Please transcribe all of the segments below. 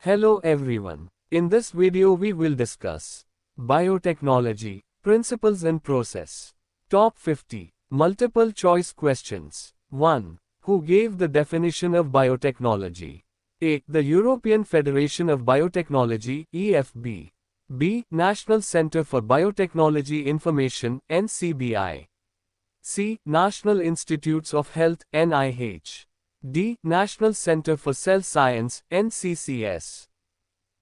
Hello everyone. In this video we will discuss biotechnology, principles and process. Top 50 multiple choice questions. 1. Who gave the definition of biotechnology? A. The European Federation of Biotechnology, EFB. B. National Center for Biotechnology Information, NCBI. C. National Institutes of Health, NIH. D. National Center for Cell Science, NCCS.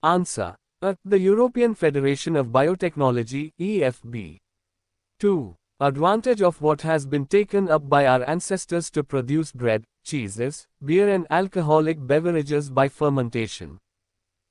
Answer. A. The European Federation of Biotechnology, EFB. 2. Advantage of what has been taken up by our ancestors to produce bread, cheeses, beer and alcoholic beverages by fermentation.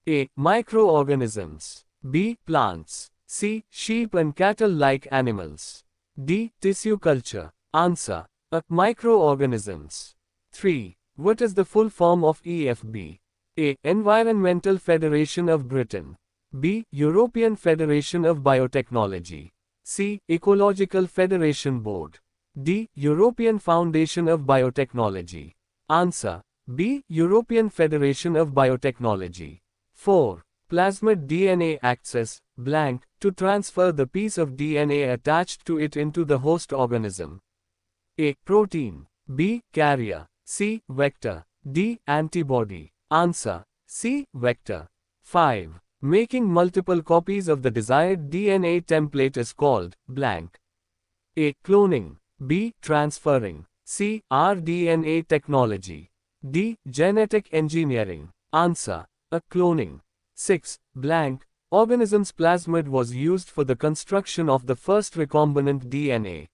A. Microorganisms. B. Plants. C. Sheep and cattle-like animals. D. Tissue culture. Answer. A. Microorganisms. 3. What is the full form of EFB? A. Environmental Federation of Britain. B. European Federation of Biotechnology. C. Ecological Federation Board. D. European Foundation of Biotechnology. Answer. B. European Federation of Biotechnology. 4. Plasmid DNA acts as blank to transfer the piece of DNA attached to it into the host organism. A. Protein. B. Carrier. C. Vector. D. Antibody. Answer. C. Vector. 5. Making multiple copies of the desired DNA template is called blank. A. Cloning. B. Transferring. C. rDNA technology. D. Genetic engineering. Answer. A. Cloning. 6. Blank. Organism's plasmid was used for the construction of the first recombinant DNA.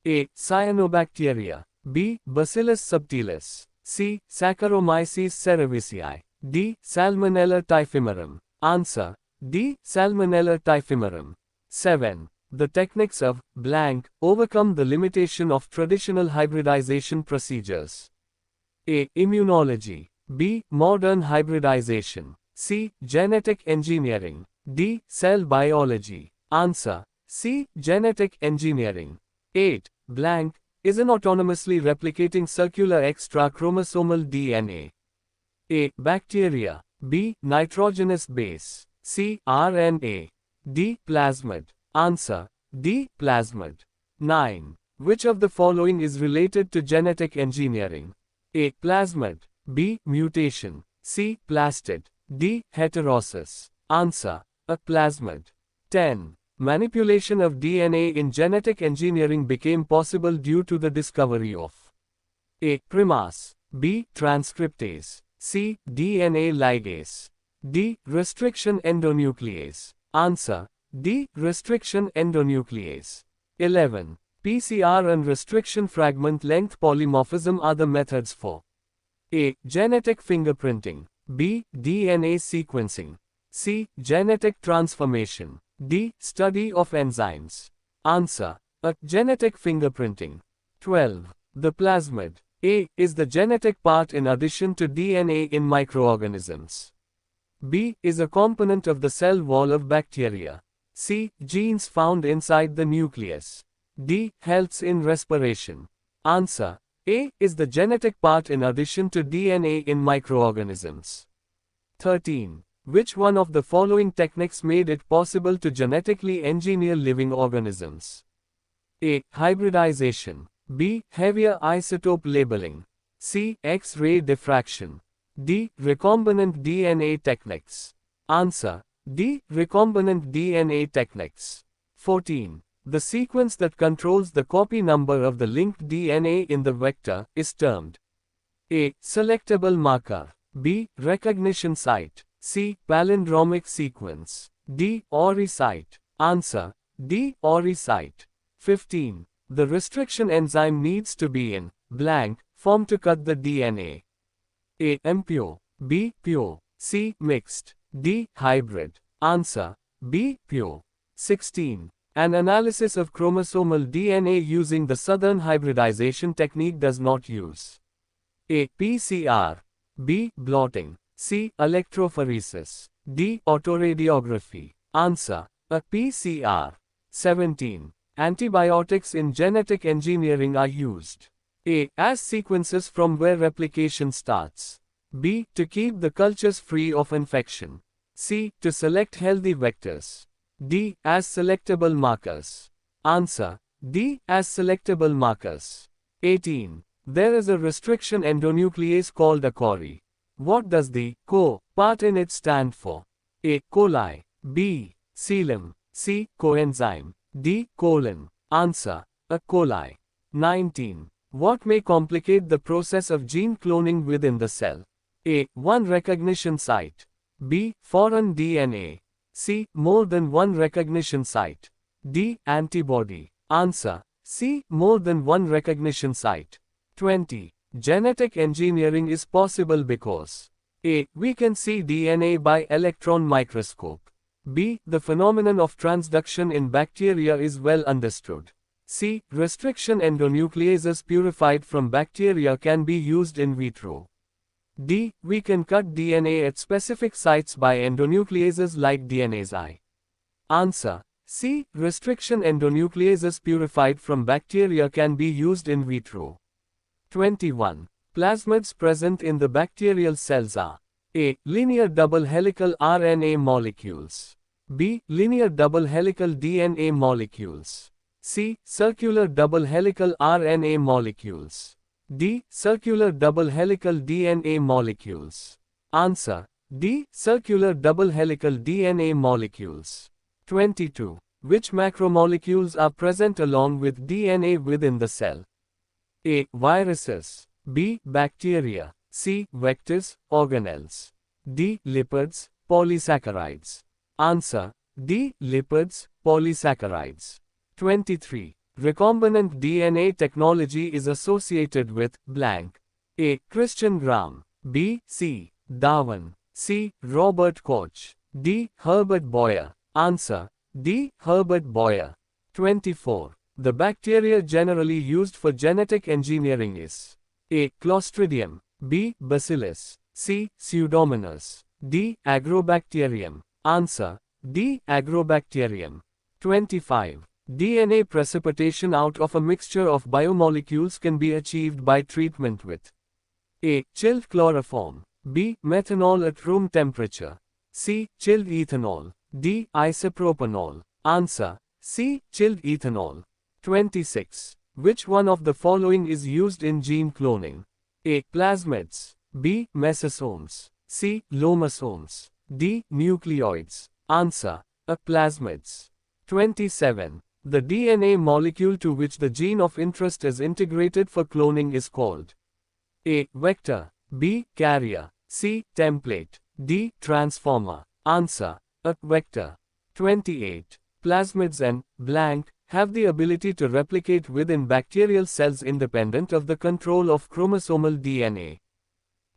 A. Cyanobacteria. B. Bacillus subtilis. C. Saccharomyces cerevisiae. D. Salmonella typhimurium. Answer. D. Salmonella typhimurium. 7. The techniques of blank overcome the limitation of traditional hybridization procedures. A. Immunology. B. Modern hybridization. C. Genetic engineering. D. Cell biology. Answer. C. Genetic engineering. 8. Blank is an autonomously replicating circular extrachromosomal DNA. A. Bacteria. B. Nitrogenous base. C. RNA. D. Plasmid. Answer. D. Plasmid. 9. Which of the following is related to genetic engineering? A. Plasmid. B. Mutation. C. Plastid. D. Heterosis. Answer. A. Plasmid. 10. Manipulation of DNA in genetic engineering became possible due to the discovery of A. Primase. B. Transcriptase. C. DNA ligase. D. Restriction endonuclease. Answer. D. Restriction endonuclease. 11. PCR and restriction fragment length polymorphism are the methods for A. Genetic fingerprinting. B. DNA sequencing. C. Genetic transformation. D. Study of enzymes. Answer. A. Genetic fingerprinting. 12. The plasmid. A. Is the genetic part in addition to DNA in microorganisms. B. Is a component of the cell wall of bacteria. C. Genes found inside the nucleus. D. Helps in respiration. Answer. A. Is the genetic part in addition to DNA in microorganisms. 13. Which one of the following techniques made it possible to genetically engineer living organisms? A. Hybridization. B. Heavier isotope labeling. C. X-ray diffraction. D. Recombinant DNA techniques. Answer. D. Recombinant DNA techniques. 14. The sequence that controls the copy number of the linked DNA in the vector is termed A. Selectable marker. B. Recognition site. C. Palindromic sequence. D. ORI site. Answer. D. ORI site. 15. The restriction enzyme needs to be in blank form to cut the DNA. A. Impure. B. Pure. C. Mixed. D. Hybrid. Answer. B. Pure. 16. An analysis of chromosomal DNA using the Southern hybridization technique does not use A. PCR. B. Blotting. C. Electrophoresis. D. Autoradiography. Answer. A. PCR. 17. Antibiotics in genetic engineering are used A. As sequences from where replication starts. B. To keep the cultures free of infection. C. To select healthy vectors. D. As selectable markers. Answer. D. As selectable markers. 18. There is a restriction endonuclease called a CORI. What does the CO part in it stand for? A. Coli. B. Coelom. C. Coenzyme. D. Colon. Answer. A. Coli. 19. What may complicate the process of gene cloning within the cell? A. One recognition site. B. Foreign DNA. C. More than one recognition site. D. Antibody. Answer. C. More than one recognition site. 20. Genetic engineering is possible because A. We can see DNA by electron microscope. B. The phenomenon of transduction in bacteria is well understood. C. Restriction endonucleases purified from bacteria can be used in vitro. D. We can cut DNA at specific sites by endonucleases like DNase. Answer. C. Restriction endonucleases purified from bacteria can be used in vitro. 21. Plasmids present in the bacterial cells are A. Linear double helical RNA molecules. B. Linear double helical DNA molecules. C. Circular double helical RNA molecules. D. Circular double helical DNA molecules. Answer. D. Circular double helical DNA molecules. 22. Which macromolecules are present along with DNA within the cell? A. Viruses. B. Bacteria. C. Vectors, organelles. D. Lipids, polysaccharides. Answer. D. Lipids, polysaccharides. 23. Recombinant DNA technology is associated with blank. A. Christian Graham. B. C. Darwin. C. Robert Koch. D. Herbert Boyer. Answer. D. Herbert Boyer. 24. The bacteria generally used for genetic engineering is A. Clostridium. B. Bacillus. C. Pseudomonas. D. Agrobacterium. Answer. D. Agrobacterium. 25. DNA precipitation out of a mixture of biomolecules can be achieved by treatment with A. Chilled chloroform. B. Methanol at room temperature. C. Chilled ethanol. D. Isopropanol. Answer. C. Chilled ethanol. 26. Which one of the following is used in gene cloning? A. Plasmids. B. Mesosomes. C. Lomosomes. D. Nucleoids. Answer. A. Plasmids. 27. The DNA molecule to which the gene of interest is integrated for cloning is called A. Vector. B. Carrier. C. Template. D. Transformer. Answer. A. Vector. 28. Plasmids and blank have the ability to replicate within bacterial cells independent of the control of chromosomal DNA.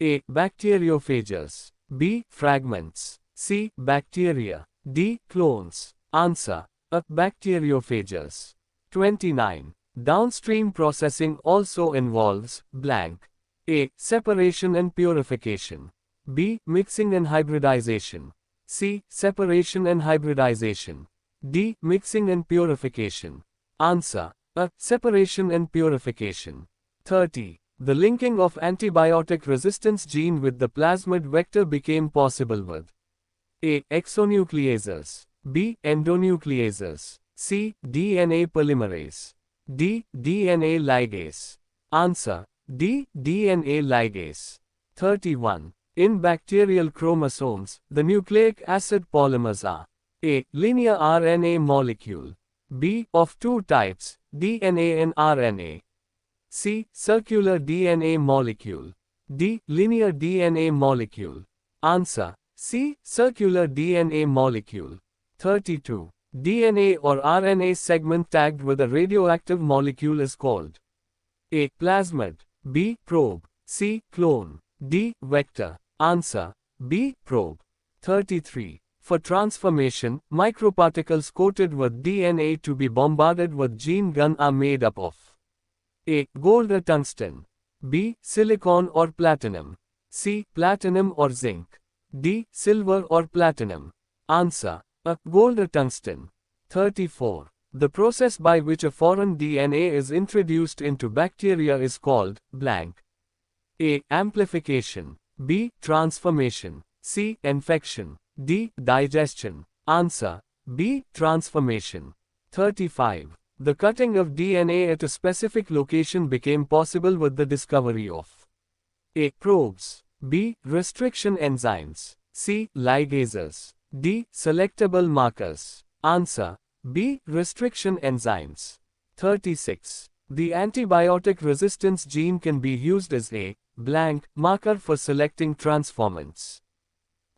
A. Bacteriophages. B. Fragments. C. Bacteria. D. Clones. Answer. A. Bacteriophages. 29. Downstream processing also involves blank. A. Separation and purification. B. Mixing and hybridization. C. Separation and hybridization. D. Mixing and purification. Answer. A. Separation and purification. 30. The linking of antibiotic resistance gene with the plasmid vector became possible with A. Exonucleases. B. Endonucleases. C. DNA polymerase. D. DNA ligase. Answer. D. DNA ligase. 31. In bacterial chromosomes, the nucleic acid polymers are A. Linear RNA molecule. B. Of two types, DNA and RNA. C. Circular DNA molecule. D. Linear DNA molecule. Answer. C. Circular DNA molecule. 32. DNA or RNA segment tagged with a radioactive molecule is called A. Plasmid. B. Probe. C. Clone. D. Vector. Answer. B. Probe. 33. For transformation, microparticles coated with DNA to be bombarded with gene gun are made up of A. Gold or tungsten. B. Silicon or platinum. C. Platinum or zinc. D. Silver or platinum. Answer. A. Gold or tungsten. 34. The process by which a foreign DNA is introduced into bacteria is called blank. A. Amplification. B. Transformation. C. Infection. D. Digestion. Answer. B. Transformation. 35. The cutting of DNA at a specific location became possible with the discovery of A. Probes. B. Restriction enzymes. C. Ligases. D. Selectable markers. Answer. B. Restriction enzymes. 36. The antibiotic resistance gene can be used as a blank marker for selecting transformants.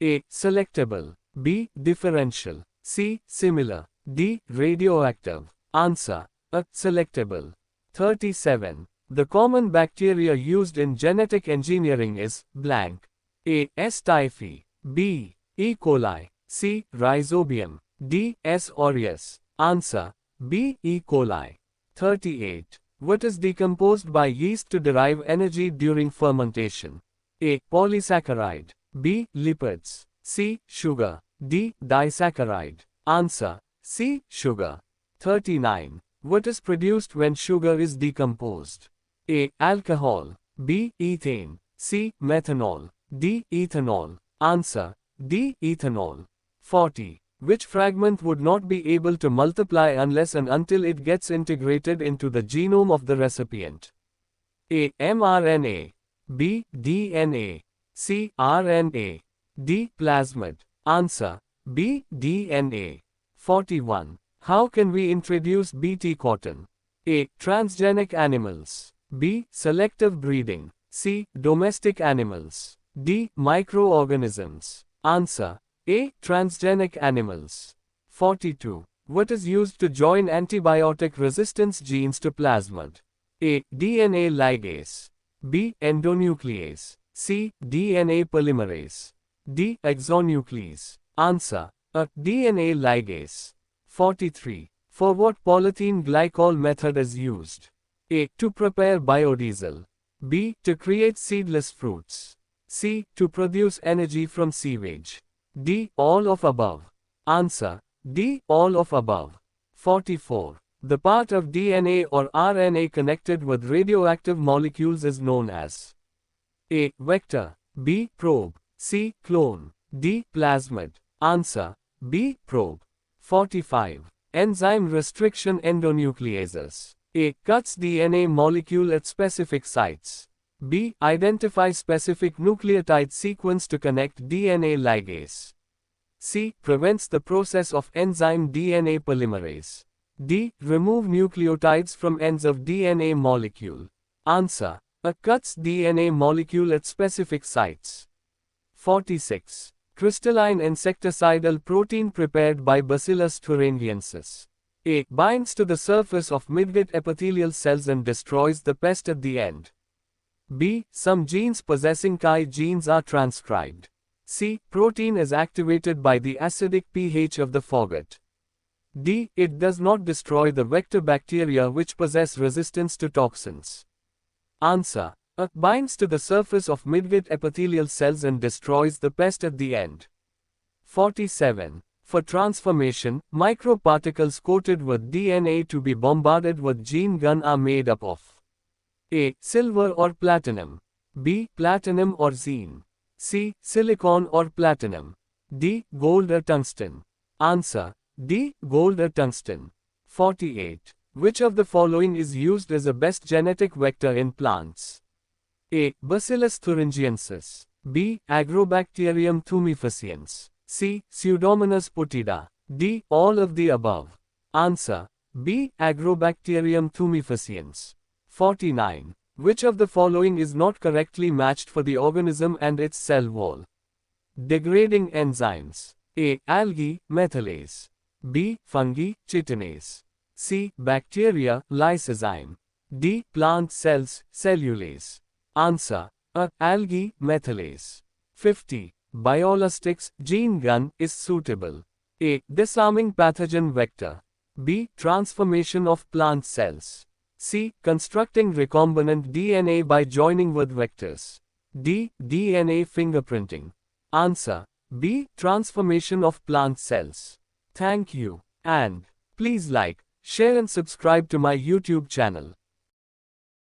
A. Selectable. B. Differential. C. Similar. D. Radioactive. Answer. A. Selectable. 37. The common bacteria used in genetic engineering is blank. A. S. typhi. B. E. coli. C. Rhizobium. D. S. aureus. Answer. B. E. coli. 38. What is decomposed by yeast to derive energy during fermentation? A. Polysaccharide. B. Lipids. C. Sugar. D. Disaccharide. Answer. C. Sugar. 39. What is produced when sugar is decomposed? A. Alcohol. B. Ethane. C. Methanol. D. Ethanol. Answer. D. Ethanol. 40. Which fragment would not be able to multiply unless and until it gets integrated into the genome of the recipient? A. mRNA. B. DNA. C. RNA. D. Plasmid. Answer. B. DNA. 41. How can we introduce Bt cotton? A. Transgenic animals. B. Selective breeding. C. Domestic animals. D. Microorganisms. Answer. A. Transgenic animals. 42. What is used to join antibiotic resistance genes to plasmid? A. DNA ligase. B. Endonuclease. C. DNA polymerase. D. Exonuclease. Answer. A. DNA ligase. 43. For what polythene glycol method is used? A. To prepare biodiesel. B. To create seedless fruits. C. To produce energy from sewage. D. All of above. Answer. D. All of above. 44. The part of DNA or RNA connected with radioactive molecules is known as A. Vector. B. Probe. C. Clone. D. Plasmid. Answer. B. Probe. 45. Enzyme restriction endonucleases. A. Cuts DNA molecule at specific sites. B. Identify specific nucleotide sequence to connect DNA ligase. C. Prevents the process of enzyme DNA polymerase. D. Remove nucleotides from ends of DNA molecule. Answer. A. Cuts DNA molecule at specific sites. 46. Crystalline insecticidal protein prepared by Bacillus thuringiensis. A. Binds to the surface of midgut epithelial cells and destroys the pest at the end. B. Some genes possessing Chi genes are transcribed. C. Protein is activated by the acidic pH of the fagot. D. It does not destroy the vector bacteria which possess resistance to toxins. Answer. A. Binds to the surface of midgut epithelial cells and destroys the pest at the end. 47. For transformation, microparticles coated with DNA to be bombarded with gene gun are made up of A. Silver or platinum. B. Platinum or zinc. C. Silicon or platinum. D. Gold or tungsten. Answer. D. Gold or tungsten. 48. Which of the following is used as a best genetic vector in plants? A. Bacillus thuringiensis. B. Agrobacterium tumefaciens. C. Pseudomonas putida. D. All of the above. Answer. B. Agrobacterium tumefaciens. 49. Which of the following is not correctly matched for the organism and its cell wall? Degrading enzymes. A. Algae, methylase. B. Fungi, chitinase. C. Bacteria, lysozyme. D. Plant cells, cellulase. Answer. A. Algae, methylase. 50. Biologistics, gene gun, is suitable. A. Disarming pathogen vector. B. Transformation of plant cells. C. Constructing recombinant DNA by joining with vectors. D. DNA fingerprinting. Answer. B. Transformation of plant cells. Thank you. And please like, share and subscribe to my YouTube channel.